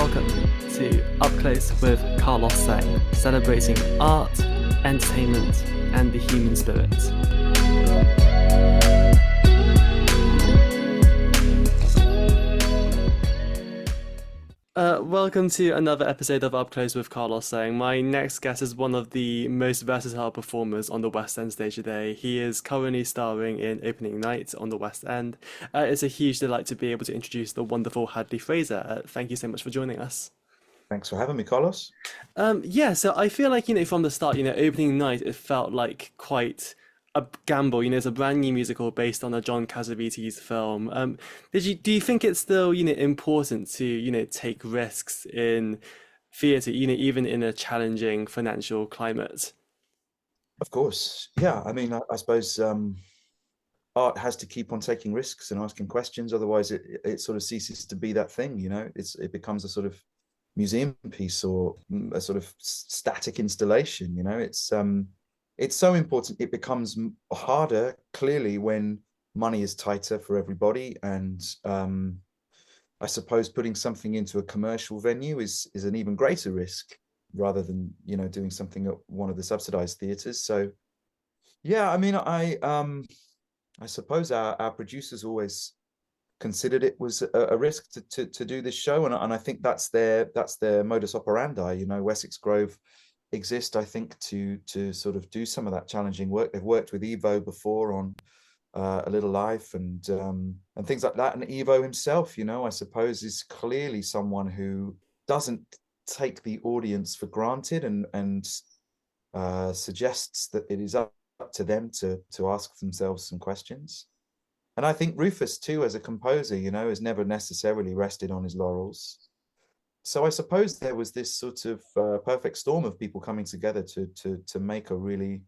welcome to Up Close with Carlos Sang, celebrating art, entertainment, and the human spirit. Welcome to another episode of Up Close with Carlos Sang. My next guest is one of the most versatile performers on the West End stage today. He is currently starring in Opening Night on the West End. It's a huge delight to be able to introduce the wonderful Hadley Fraser. Thank you so much for joining us. Thanks for having me, Carlos. So I feel like, from the start, Opening Night, it felt like quite a gamble. It's a brand new musical based on a John Cassavetes film. Do you think it's still, important to, take risks in theatre, even in a challenging financial climate? Of course. Yeah. I mean, I suppose art has to keep on taking risks and asking questions. Otherwise, it sort of ceases to be that thing, it becomes a sort of museum piece or a sort of static installation, it's so important. It becomes harder, clearly, when money is tighter for everybody. And I suppose putting something into a commercial venue is an even greater risk rather than, doing something at one of the subsidized theatres. So, yeah, I mean, I suppose our producers always considered it was a risk to do this show. And I think that's their modus operandi. Wessex Grove exist, I think, to sort of do some of that challenging work. They've worked with Evo before on A Little Life and things like that. And Evo himself, I suppose, is clearly someone who doesn't take the audience for granted and suggests that it is up to them to ask themselves some questions. And I think Rufus too, as a composer, has never necessarily rested on his laurels. So I suppose there was this sort of perfect storm of people coming together to make a really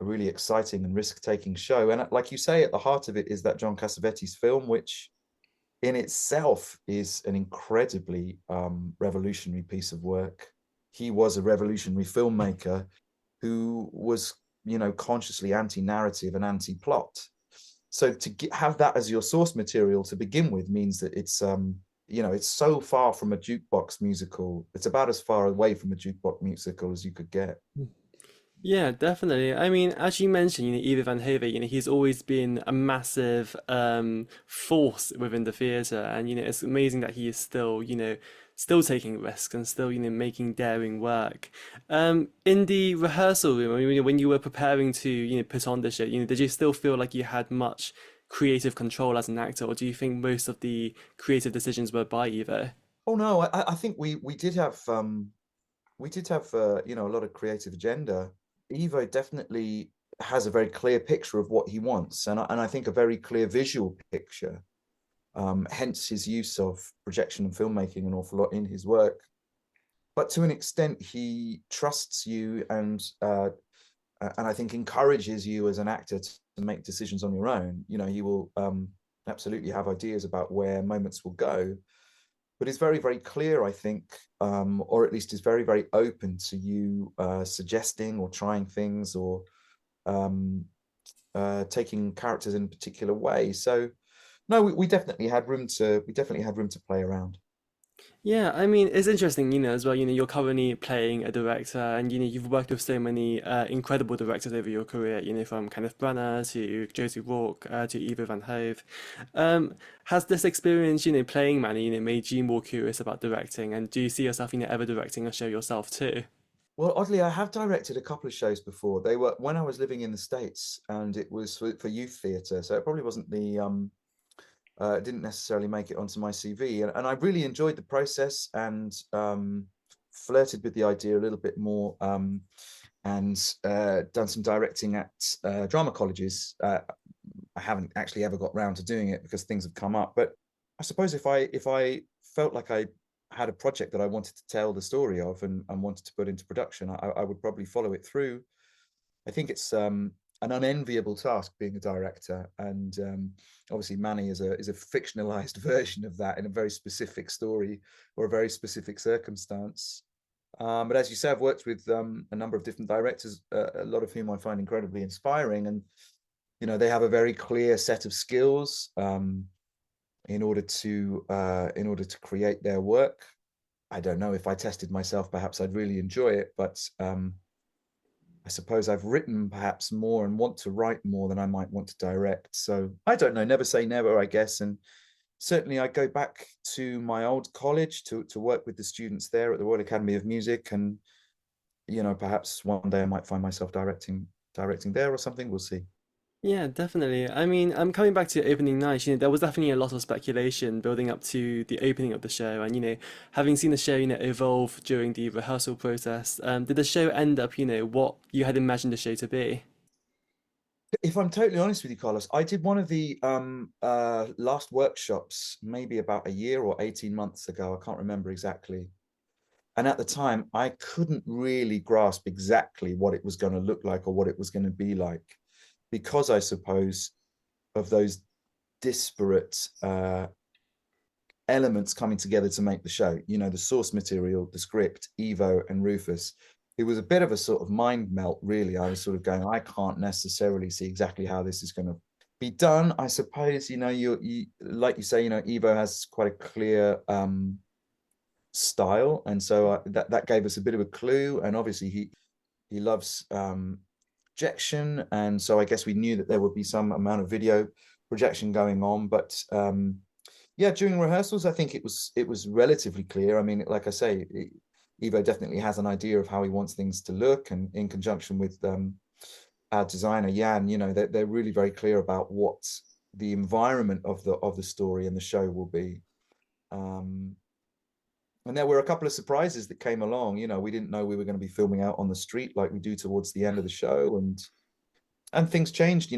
exciting and risk-taking show. And like you say, at the heart of it is that John Cassavetes film, which in itself is an incredibly revolutionary piece of work. He was a revolutionary filmmaker who was, consciously anti-narrative and anti-plot. So to have that as your source material to begin with means that it's it's so far from a jukebox musical. It's about as far away from a jukebox musical as you could get. Yeah, definitely. I mean, as you mentioned, Edith Van Hove, he's always been a massive force within the theatre, and it's amazing that he is still, still taking risks and still, making daring work. In the rehearsal room, I mean, when you were preparing to, put on the show, did you still feel like you had much creative control as an actor, or do you think most of the creative decisions were by Evo? Oh no, I think we did have a lot of creative agenda. Evo definitely has a very clear picture of what he wants, and I think a very clear visual picture. Hence his use of projection and filmmaking an awful lot in his work. But to an extent, he trusts you and I think encourages you as an actor to make decisions on your own. He will absolutely have ideas about where moments will go, but is very, very clear, I think, or at least is very, very open to you suggesting or trying things or taking characters in a particular way. So, no, we definitely had room to play around. Yeah, I mean, it's interesting, as well, you're currently playing a director and, you've worked with so many incredible directors over your career, from Kenneth Branagh to Josie Rourke to Eva Van Hove. Has this experience, playing Manny, made you more curious about directing? And do you see yourself, ever directing a show yourself too? Well, oddly, I have directed a couple of shows before. They were when I was living in the States, and it was for youth theatre, so it probably wasn't it didn't necessarily make it onto my CV, and I really enjoyed the process and flirted with the idea a little bit more, and done some directing at drama colleges. I haven't actually ever got round to doing it because things have come up, but I suppose if I felt like I had a project that I wanted to tell the story of and wanted to put into production, I would probably follow it through. I think it's an unenviable task being a director, and obviously Manny is a fictionalized version of that in a very specific story or a very specific circumstance. But as you say, I've worked with a number of different directors, a lot of whom I find incredibly inspiring, and they have a very clear set of skills in order to create their work. I don't know, if I tested myself, perhaps I'd really enjoy it. But I suppose I've written perhaps more and want to write more than I might want to direct. So I don't know, never say never, I guess. And certainly I go back to my old college to work with the students there at the Royal Academy of Music. And, perhaps one day I might find myself directing there or something. We'll see. Yeah, definitely. I mean, I'm coming back to opening night. There was definitely a lot of speculation building up to the opening of the show, and having seen the show, evolve during the rehearsal process. Did the show end up, what you had imagined the show to be? If I'm totally honest with you, Carlos, I did one of the last workshops maybe about a year or 18 months ago. I can't remember exactly. And at the time, I couldn't really grasp exactly what it was going to look like or what it was going to be like, because I suppose of those disparate elements coming together to make the show. The source material, the script, Evo and Rufus. It was a bit of a sort of mind melt, really. I was sort of going, I can't necessarily see exactly how this is going to be done. I suppose, you like you say, Evo has quite a clear style, and so that gave us a bit of a clue. And obviously, he loves projection, and so I guess we knew that there would be some amount of video projection going on. But yeah, during rehearsals, I think it was relatively clear. I mean, like I say, Evo definitely has an idea of how he wants things to look, and in conjunction with our designer Jan, they're really very clear about what the environment of the story and the show will be. Um, and there were a couple of surprises that came along. We didn't know we were going to be filming out on the street like we do towards the end of the show, and things changed.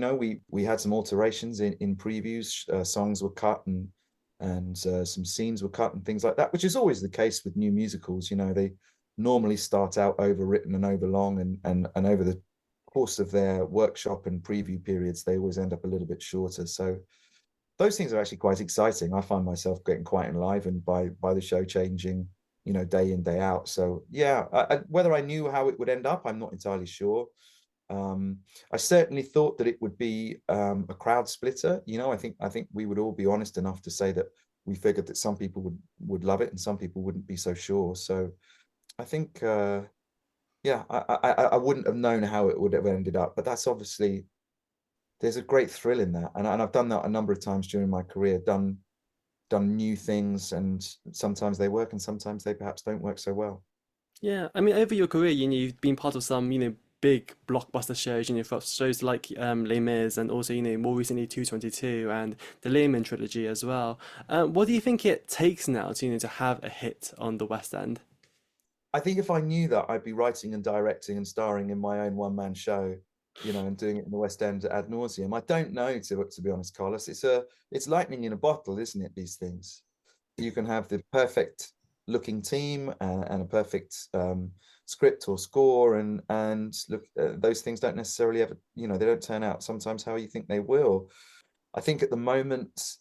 We had some alterations in previews. Songs were cut, and some scenes were cut and things like that, which is always the case with new musicals. They normally start out overwritten and overlong, and over the course of their workshop and preview periods, they always end up a little bit shorter. So those things are actually quite exciting. I find myself getting quite enlivened by the show changing, day in, day out. So yeah, whether I knew how it would end up, I'm not entirely sure. Um, I certainly thought that it would be a crowd splitter. I think we would all be honest enough to say that we figured that some people would love it and some people wouldn't be so sure. So I think yeah, I wouldn't have known how it would have ended up, but that's obviously, there's a great thrill in that, and I've done that a number of times during my career. Done new things, and sometimes they work, and sometimes they perhaps don't work so well. Yeah, I mean, over your career, you've been part of some, big blockbuster shows, for shows like Les Mis, and also, more recently 222 and the Lehman trilogy as well. What do you think it takes now to, to have a hit on the West End? I think if I knew that, I'd be writing and directing and starring in my own one-man show, and doing it in the West End ad nauseum. I don't know, to be honest, Carlos. It's lightning in a bottle, isn't it? These things. You can have the perfect looking team, and a perfect script or score, and look, those things don't necessarily ever, they don't turn out sometimes how you think they will. I think at the moment,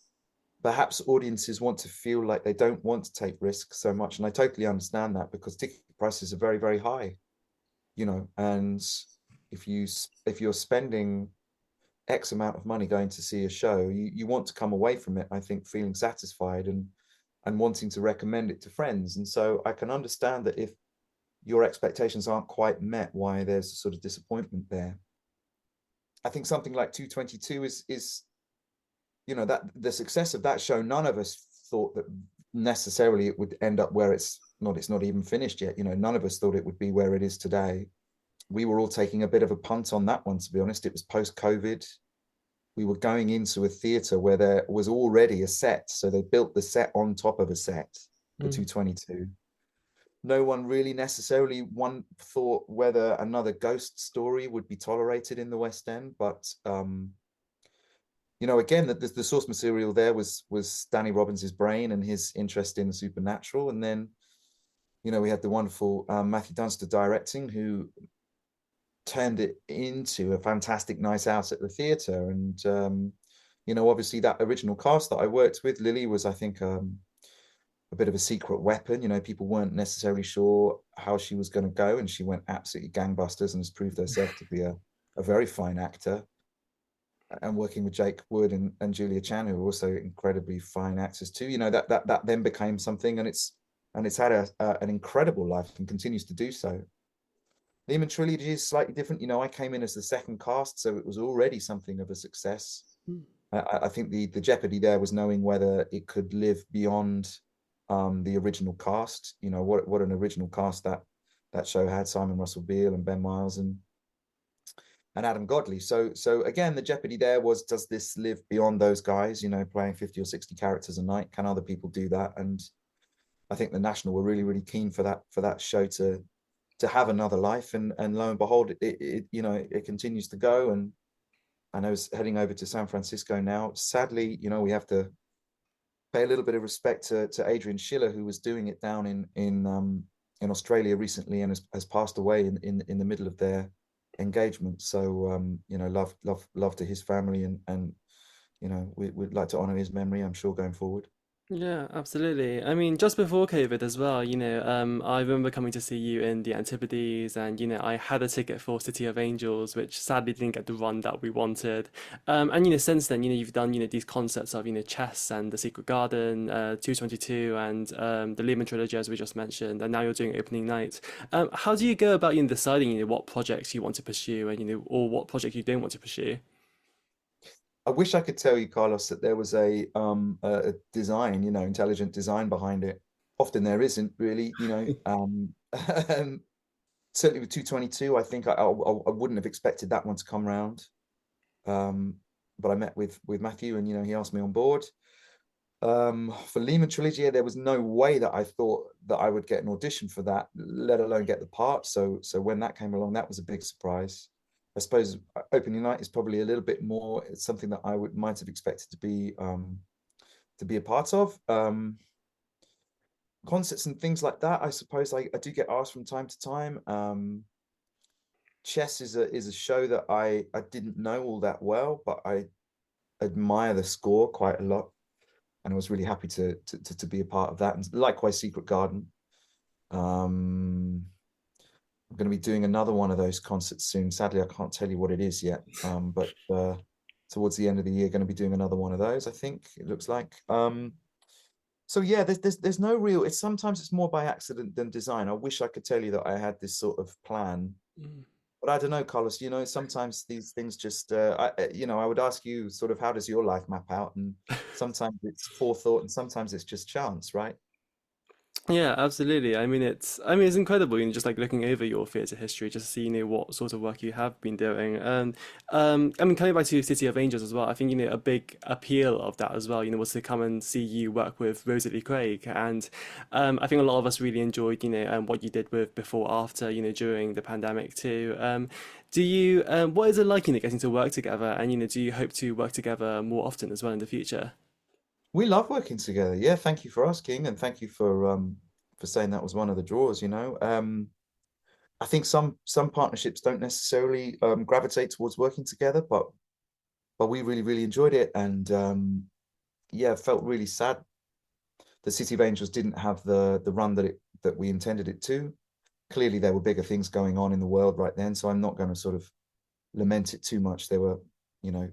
perhaps audiences want to feel like they don't want to take risks so much, and I totally understand that, because ticket prices are very, very high. And if you're spending X amount of money going to see a show, you want to come away from it, I think, feeling satisfied, and wanting to recommend it to friends. And so I can understand that if your expectations aren't quite met, why there's a sort of disappointment there. I think something like 222 is that the success of that show, none of us thought that necessarily it would end up where it's not even finished yet. None of us thought it would be where it is today. We were all taking a bit of a punt on that one, to be honest. It was post-COVID. We were going into a theatre where there was already a set, so they built the set on top of a set for 222. No one really necessarily one thought whether another ghost story would be tolerated in the West End, but again, that the source material there was Danny Robbins's brain and his interest in the supernatural. And then we had the wonderful Matthew Dunster directing, who turned it into a fantastic night out at the theatre. And obviously that original cast that I worked with, Lily was, I think, a bit of a secret weapon. People weren't necessarily sure how she was going to go, and she went absolutely gangbusters and has proved herself to be a very fine actor. And working with Jake Wood and Julia Chan, who are also incredibly fine actors too, that then became something. And it's and it's had an incredible life and continues to do so. Lehman Trilogy is slightly different. I came in as the second cast, so it was already something of a success. I think the jeopardy there was knowing whether it could live beyond the original cast. What an original cast that show had: Simon Russell Beale and Ben Miles and Adam Godley. So again, the jeopardy there was, does this live beyond those guys? Playing 50 or 60 characters a night. Can other people do that? And I think the National were really, really keen for that show to have another life, and lo and behold, it continues to go. And I know it's heading over to San Francisco now. Sadly, we have to pay a little bit of respect to Adrian Schiller, who was doing it down in Australia recently and has passed away in the middle of their engagement. So love to his family, and we'd like to honor his memory, I'm sure, going forward. Yeah, absolutely. I mean, just before COVID as well, I remember coming to see you in the Antipodes, and I had a ticket for City of Angels, which sadly didn't get the run that we wanted. And since then, you've done, these concerts of, Chess and The Secret Garden, 222, and the Lehman Trilogy, as we just mentioned, and now you're doing opening night. How do you go about, deciding, what projects you want to pursue, and or what projects you don't want to pursue? I wish I could tell you, Carlos, that there was a design, intelligent design behind it. Often there isn't really, and certainly with 222, I think I wouldn't have expected that one to come round. But I met with Matthew, and he asked me on board. For Lehman Trilogy, there was no way that I thought that I would get an audition for that, let alone get the part. So when that came along, that was a big surprise. I suppose opening night is probably a little bit more. It's something that I might have expected to be a part of. Concerts and things like that, I suppose I do get asked from time to time. Chess is a show that I didn't know all that well, but I admire the score quite a lot, and I was really happy to be a part of that. And likewise, Secret Garden. I'm going to be doing another one of those concerts soon. Sadly, I can't tell you what it is yet. But towards the end of the year, going to be doing another one of those, I think it looks like. So yeah, there's no real. Sometimes it's more by accident than design. I wish I could tell you that I had this sort of plan, but I don't know, Carlos. Sometimes these things just. I would ask you sort of, how does your life map out? And sometimes it's forethought, and sometimes it's just chance, right? Yeah, absolutely. I mean, it's incredible, just like looking over your theatre history, just to see, what sort of work you have been doing. And I mean, coming back to City of Angels as well, I think, a big appeal of that as well, was to come and see you work with Rosalie Craig. And I think a lot of us really enjoyed, what you did with Before After, during the pandemic too. What is it like, getting to work together? And, do you hope to work together more often as well in the future? We love working together. Yeah, thank you for asking, and thank you for saying that was one of the draws. I think some partnerships don't necessarily gravitate towards working together, but we really, really enjoyed it, and yeah, felt really sad the City of Angels didn't have the run that we intended it to. Clearly, there were bigger things going on in the world right then, so I'm not going to sort of lament it too much. There were,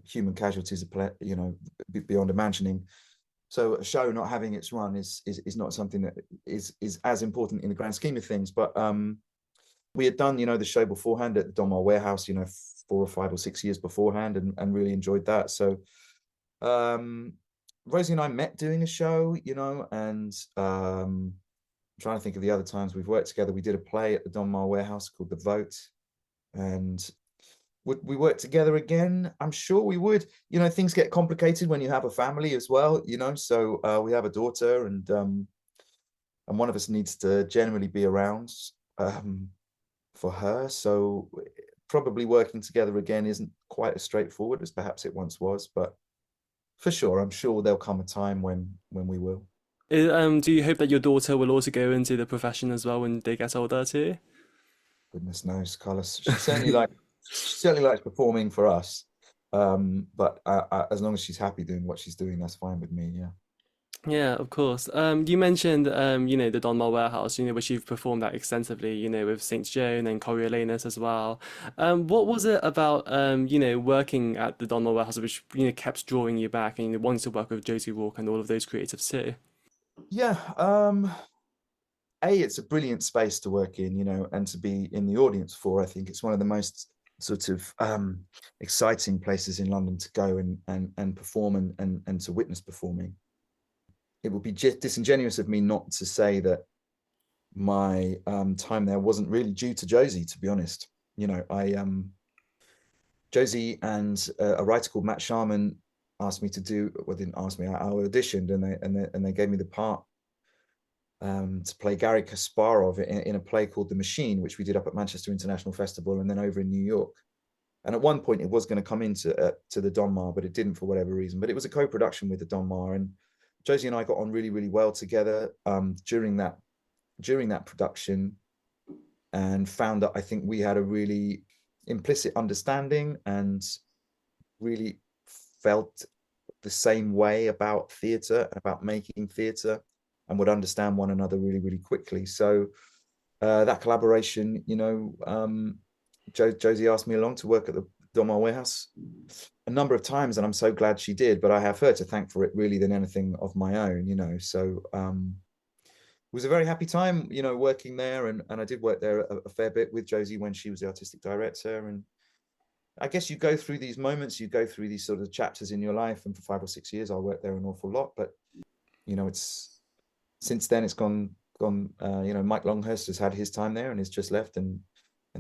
human casualties, beyond imagining. So a show not having its run is not something that is as important in the grand scheme of things. But we had done, the show beforehand at the Donmar Warehouse, 4 or 5 or 6 years beforehand, and really enjoyed that. So Rosie and I met doing a show, and I'm trying to think of the other times we've worked together. We did a play at the Donmar Warehouse called The Vote, and would we work together again? I'm sure we would. Things get complicated when you have a family as well, so we have a daughter, and one of us needs to generally be around for her. So probably working together again isn't quite as straightforward as perhaps it once was, but for sure, I'm sure there'll come a time when we will. Do you hope that your daughter will also go into the profession as well when they get older too? Goodness knows, Carlos. She certainly likes performing for us. But as long as she's happy doing what she's doing, that's fine with me. Yeah. Yeah, of course. You mentioned, the Donmar Warehouse, which you've performed at extensively, with Saint Joan and Coriolanus as well. What was it about, working at the Donmar Warehouse which, kept drawing you back and wanting to work with Josie Rourke and all of those creatives too? Yeah. it's a brilliant space to work in, you know, and to be in the audience for. I think it's one of the most sort of exciting places in London to go and perform and to witness performing. It would be just disingenuous of me not to say that my time there wasn't really due to Josie, to be honest. You know, I Josie and a writer called Matt Sharman asked me to do, well, didn't ask me, I auditioned, and they gave me the part to play Gary Kasparov in a play called The Machine, which we did up at Manchester International Festival and then over in New York. And at one point, it was going to come into to the Donmar, but it didn't for whatever reason. But it was a co-production with the Donmar, and Josie and I got on really, really well together during that production, and found that I think we had a really implicit understanding and really felt the same way about theatre, about making theatre, and would understand one another really, really quickly. So that collaboration, you know, Josie asked me along to work at the Donmar Warehouse a number of times, and I'm so glad she did. But I have her to thank for it really than anything of my own, you know. So it was a very happy time, you know, working there, and I did work there a fair bit with Josie when she was the artistic director. And I guess you go through these moments, you go through these sort of chapters in your life, and for 5 or 6 years I worked there an awful lot. But you know, it's since then it's gone. You know, Mike Longhurst has had his time there and has just left, and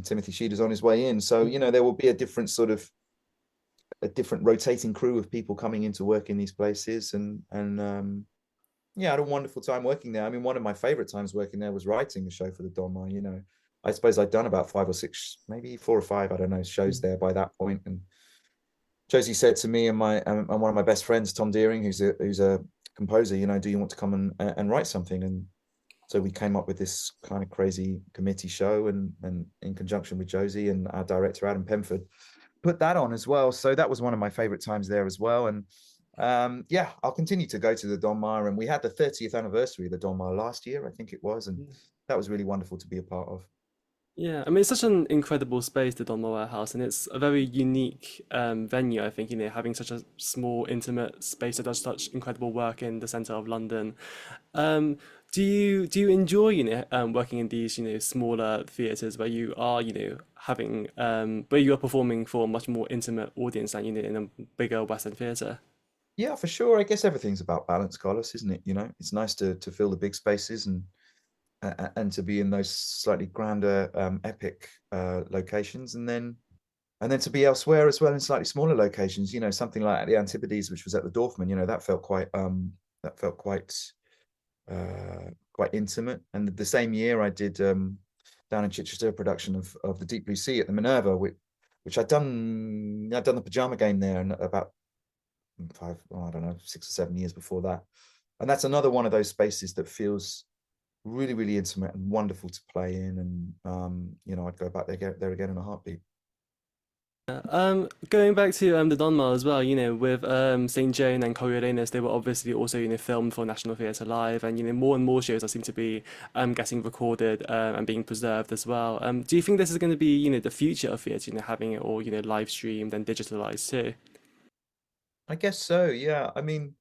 Timothy Sheeder's on his way in. So you know, there will be a different rotating crew of people coming into work in these places, and yeah, I had a wonderful time working there. I mean, one of my favorite times working there was writing the show for the Donmar. You know, I suppose I'd done about 5 or 6, maybe 4 or 5, I don't know, shows there by that point. And Josie said to me and one of my best friends, Tom Deering, who's a composer, you know, do you want to come and write something? And so we came up with this kind of crazy committee show, and in conjunction with Josie and our director Adam Pemford, put that on as well. So that was one of my favorite times there as well. And yeah, I'll continue to go to the Donmar, and we had the 30th anniversary of the Donmar last year, I think it was, and that was really wonderful to be a part of. Yeah, I mean, it's such an incredible space, the Donmar Warehouse, and it's a very unique venue, I think, having such a small, intimate space that does such incredible work in the centre of London. Um, do you enjoy, working in these, smaller theatres where you are, having where you are performing for a much more intimate audience than, in a bigger West End theatre? Yeah, for sure. I guess everything's about balance, Carlos, isn't it? You know, it's nice to fill the big spaces and to be in those slightly grander, epic locations, and then to be elsewhere as well in slightly smaller locations. You know, something like the Antipodes, which was at the Dorfman. You know, that felt quite intimate. And the same year, I did down in Chichester a production of the Deep Blue Sea at the Minerva, which I'd done the pajama game there, and about 5, oh, I don't know, 6 or 7 years before that. And that's another one of those spaces that feels really, really intimate and wonderful to play in. And you know, I'd go back there again in a heartbeat. Going back to the Donmar as well, with St. Joan and Coriolanus, they were obviously also filmed for National Theatre Live, and more and more shows are seem to be getting recorded and being preserved as well. Do you think this is going to be the future of theatre, having it all live streamed and digitalized too? I guess so. Yeah. I mean,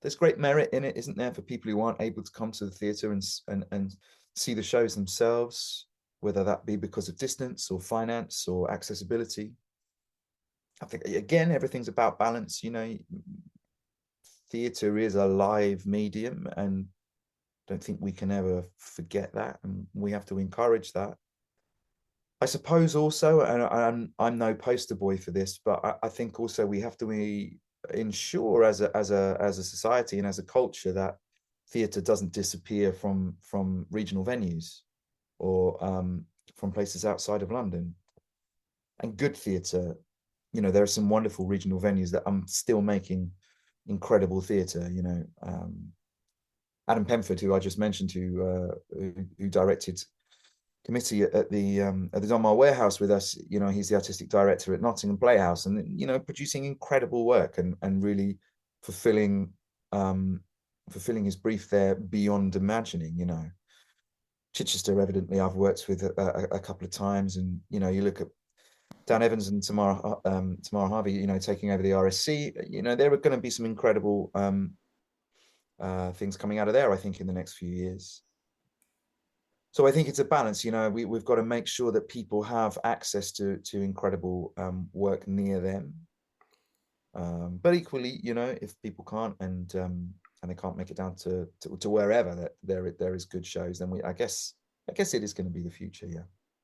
there's great merit in it, isn't there, for people who aren't able to come to the theatre and see the shows themselves, whether that be because of distance or finance or accessibility. I think again, everything's about balance. You know, theatre is a live medium, and I don't think we can ever forget that, and we have to encourage that. I suppose also, and I'm no poster boy for this, but I think also we have to ensure as a society and as a culture that theatre doesn't disappear from regional venues or from places outside of London. And good theatre, you know, there are some wonderful regional venues that are still making incredible theatre. You know, Adam Pemford, who I just mentioned, who directed committee at the Donmar Warehouse with us. You know, he's the artistic director at Nottingham Playhouse, and you know, producing incredible work and really fulfilling fulfilling his brief there beyond imagining. You know, Chichester, evidently, I've worked with a couple of times, and you know, you look at Dan Evans and Tamara Harvey, you know, taking over the RSC. You know, there are going to be some incredible things coming out of there, I think, in the next few years. So I think it's a balance. We've got to make sure that people have access to incredible work near them. But equally, if people can't and they can't make it down to wherever that there is good shows, then I guess it is going to be the future. Yeah.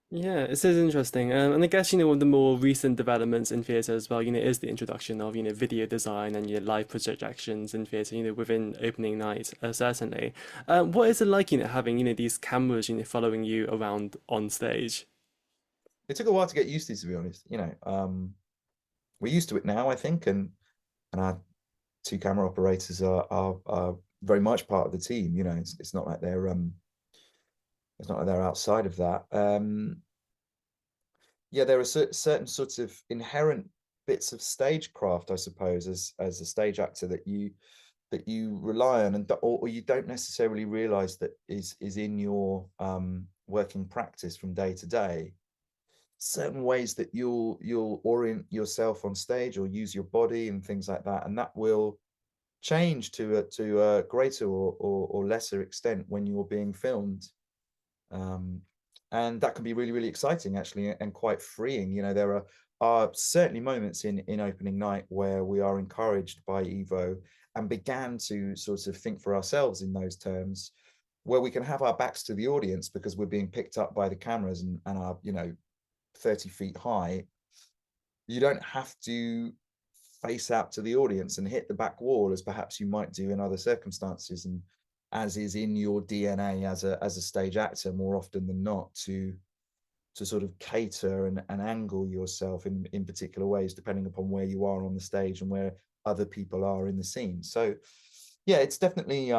Yeah, it is interesting. And I guess, one of the more recent developments in theatre as well, is the introduction of, video design and your live projections in theatre, within opening night, certainly. What is it like, having, these cameras, following you around on stage? It took a while to get used to be honest. We're used to it now, I think, and our two camera operators are very much part of the team. It's not like they're outside of that. Yeah, there are certain sorts of inherent bits of stagecraft, I suppose, as a stage actor that you rely on, or you don't necessarily realize that is in your working practice from day to day. Certain ways that you'll orient yourself on stage or use your body and things like that, and that will change to a greater or lesser extent when you're being filmed. Um, and that can be really, really exciting, actually, and quite freeing. There are certainly moments in opening night where we are encouraged by Evo and began to sort of think for ourselves in those terms, where we can have our backs to the audience because we're being picked up by the cameras and are 30 feet high. You don't have to face out to the audience and hit the back wall as perhaps you might do in other circumstances, and as is in your DNA as a stage actor more often than not, to sort of cater and angle yourself in particular ways depending upon where you are on the stage and where other people are in the scene. So yeah, it definitely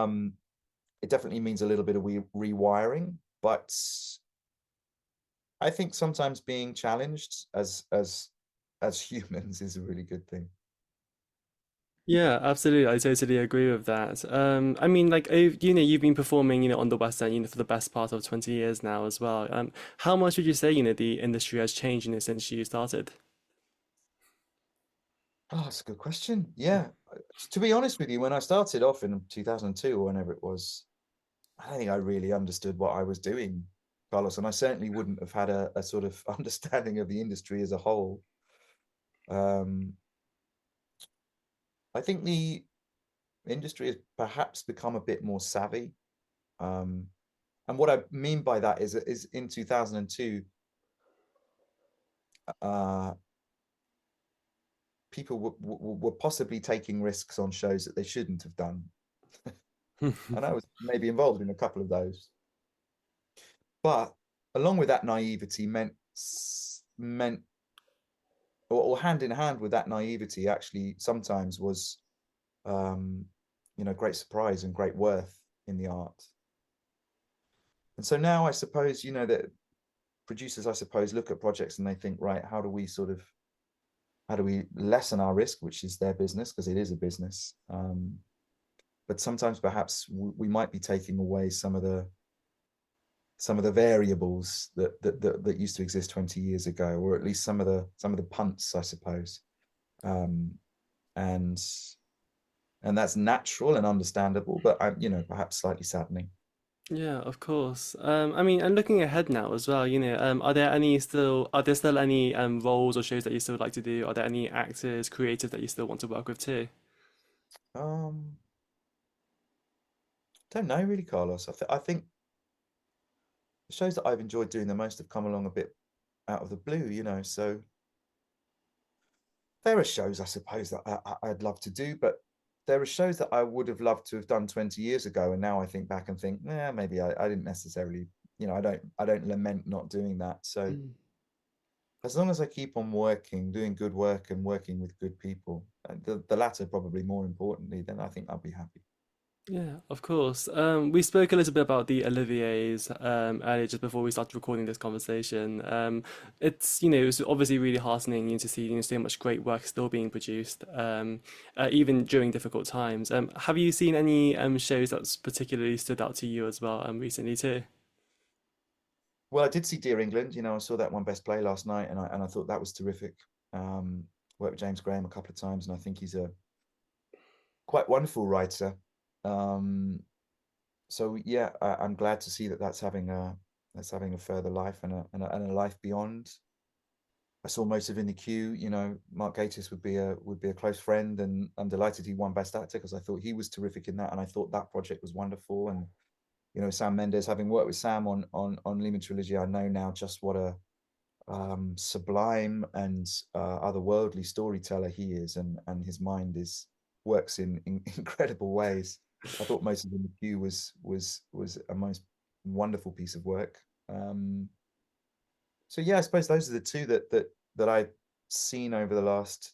means a little bit of rewiring, but I think sometimes being challenged as humans is a really good thing. Yeah, absolutely. I totally agree with that. I mean, like, you've been performing, on the West End, for the best part of 20 years now as well. How much would you say, the industry has changed, since you started? Oh, that's a good question. Yeah. To be honest with you, when I started off in 2002 or whenever it was, I don't think I really understood what I was doing, Carlos, and I certainly wouldn't have had a sort of understanding of the industry as a whole. Um, I think the industry has perhaps become a bit more savvy. Um, and what I mean by that is in 2002, uh, people were possibly taking risks on shows that they shouldn't have done. And I was maybe involved in a couple of those. But along with that naivety meant or hand in hand with that naivety actually sometimes was um, great surprise and great worth in the art. And so now I suppose, that producers, I suppose, look at projects and they think, right, how do we lessen our risk, which is their business, because it is a business. But sometimes perhaps we might be taking away some of the variables that used to exist 20 years ago, or at least some of the punts, I suppose. Um, and and that's natural and understandable, but perhaps slightly saddening. Yeah, of course. I mean, and looking ahead now as well, are there still any roles or shows that you still like to do? Are there any actors, creators that you still want to work with too? Um, don't know really, Carlos. I think the shows that I've enjoyed doing the most have come along a bit out of the blue. So there are shows I suppose that I'd love to do, but there are shows that I would have loved to have done 20 years ago, and now I think back and think, yeah, maybe I didn't necessarily, I don't lament not doing that. So Mm. as long as I keep on working, doing good work and working with good people, the latter probably more importantly, then I think I'll be happy. Yeah, of course. We spoke a little bit about the Oliviers earlier, just before we started recording this conversation. It's obviously really heartening, to see, so much great work still being produced, even during difficult times. Have you seen any shows that's particularly stood out to you as well, recently too? Well, I did see Dear England. I saw that one Best Play last night, and I thought that was terrific. Um, Worked with James Graham a couple of times, and I think he's a quite wonderful writer. Um, so yeah, I'm glad to see that that's having as having a further life and a life beyond. I saw most of In the Queue. You know, Mark Gatiss would be a close friend, and I'm delighted he won Best Actor because I thought he was terrific in that, and I thought that project was wonderful. And you know, Sam Mendes, having worked with Sam on Lehman Trilogy, I know now just what a sublime and otherworldly storyteller he is, and his mind is works in incredible ways. I thought most of In the Queue was a most wonderful piece of work. So yeah, I suppose those are the two that I've seen over the last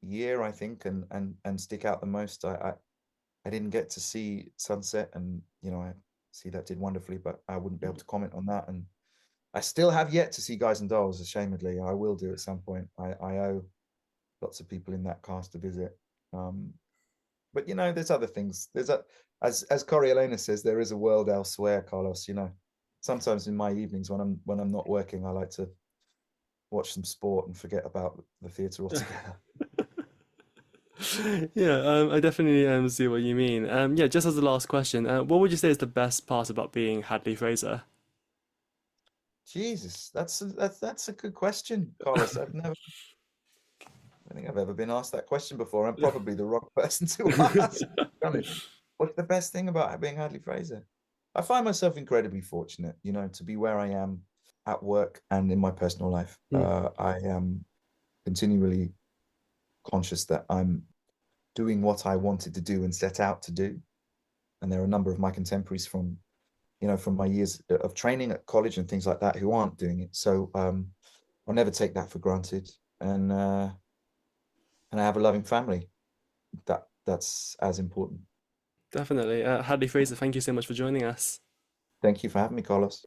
year, I think, and stick out the most. I didn't get to see Sunset, and you know, I see that did wonderfully, but I wouldn't be able to comment on that. And I still have yet to see Guys and Dolls, ashamedly. I will do at some point. I owe lots of people in that cast a visit. Um, but you know, there's other things. As Coriolanus says, there is a world elsewhere, Carlos. You know, sometimes in my evenings when I'm not working, I like to watch some sport and forget about the theatre altogether. Yeah, I definitely see what you mean. Yeah, just as the last question, what would you say is the best part about being Hadley Fraser? Jesus, that's a good question, Carlos. I don't think I've ever been asked that question before. I'm probably the wrong person to ask. To be honest. What's the best thing about being Hadley Fraser? I find myself incredibly fortunate, you know, to be where I am at work and in my personal life. Mm, I am continually conscious that I'm doing what I wanted to do and set out to do. And there are a number of my contemporaries from, you know, from my years of training at college and things like that who aren't doing it. So I'll never take that for granted. And I have a loving family. That's as important. definitely. Hadley Fraser, thank you so much for joining us. Thank you for having me, Carlos.